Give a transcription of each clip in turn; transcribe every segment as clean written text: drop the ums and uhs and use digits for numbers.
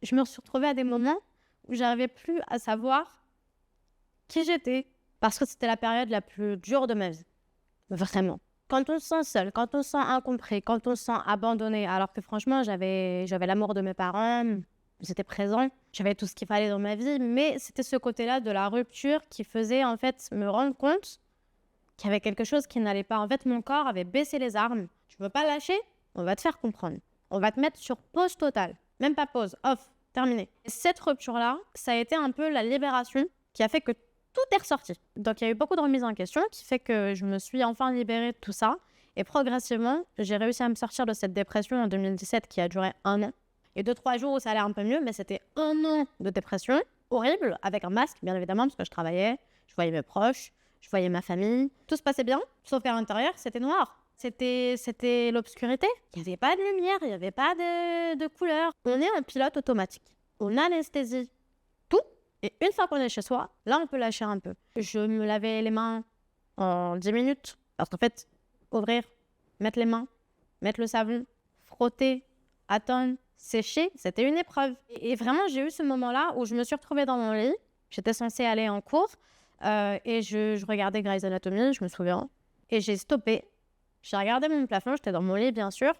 je me suis retrouvée à des moments où j'arrivais plus à savoir qui j'étais, parce que c'était la période la plus dure de ma vie, vraiment. Quand on se sent seul, quand on se sent incompris, quand on se sent abandonné, alors que franchement, j'avais l'amour de mes parents, ils étaient présents, j'avais tout ce qu'il fallait dans ma vie, mais c'était ce côté-là de la rupture qui faisait en fait me rendre compte qu'il y avait quelque chose qui n'allait pas. En fait, mon corps avait baissé les armes. Tu veux pas lâcher? On va te faire comprendre. On va te mettre sur pause totale. Même pas pause, off, terminé. Et cette rupture-là, ça a été un peu la libération qui a fait que tout est ressorti. Donc, il y a eu beaucoup de remises en question qui fait que je me suis enfin libérée de tout ça. Et progressivement, j'ai réussi à me sortir de cette dépression en 2017 qui a duré 1 an. Et 2-3 jours où ça allait un peu mieux, mais c'était 1 an de dépression horrible, avec un masque, bien évidemment, parce que je travaillais, je voyais mes proches, je voyais ma famille. Tout se passait bien, sauf qu'à l'intérieur, c'était noir. C'était l'obscurité. Il n'y avait pas de lumière, il n'y avait pas de couleur. On est en pilote automatique. On anesthésie tout. Et une fois qu'on est chez soi, là, on peut lâcher un peu. Je me lavais les mains en 10 minutes. Parce qu'en fait, ouvrir, mettre les mains, mettre le savon, frotter, attendre, sécher, c'était une épreuve. Et vraiment, j'ai eu ce moment-là où je me suis retrouvée dans mon lit. J'étais censée aller en cours. Et je regardais Grey's Anatomy, je me souviens. Et j'ai stoppé. J'ai regardé mon plafond, j'étais dans mon lit, bien sûr.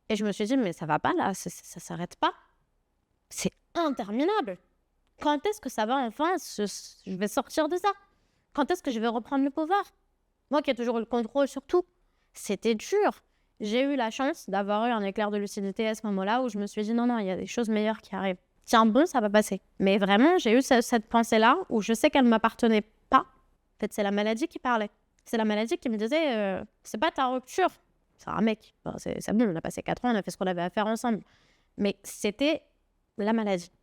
Et je me suis dit, mais ça va pas là, ça s'arrête pas. C'est interminable. Quand est-ce que ça va enfin, je vais sortir de ça? Quand est-ce que je vais reprendre le pouvoir? Moi qui ai toujours eu le contrôle sur tout. C'était dur. J'ai eu la chance d'avoir eu un éclair de lucidité à ce moment-là où je me suis dit, non, il y a des choses meilleures qui arrivent. Tiens bon, ça va passer. Mais vraiment, j'ai eu cette pensée-là où je sais qu'elle ne m'appartenait pas. En fait, c'est la maladie qui parlait. C'est la maladie qui me disait, c'est pas ta rupture. C'est un mec. Bon, c'est bon, on a passé 4 ans, on a fait ce qu'on avait à faire ensemble. Mais c'était la maladie.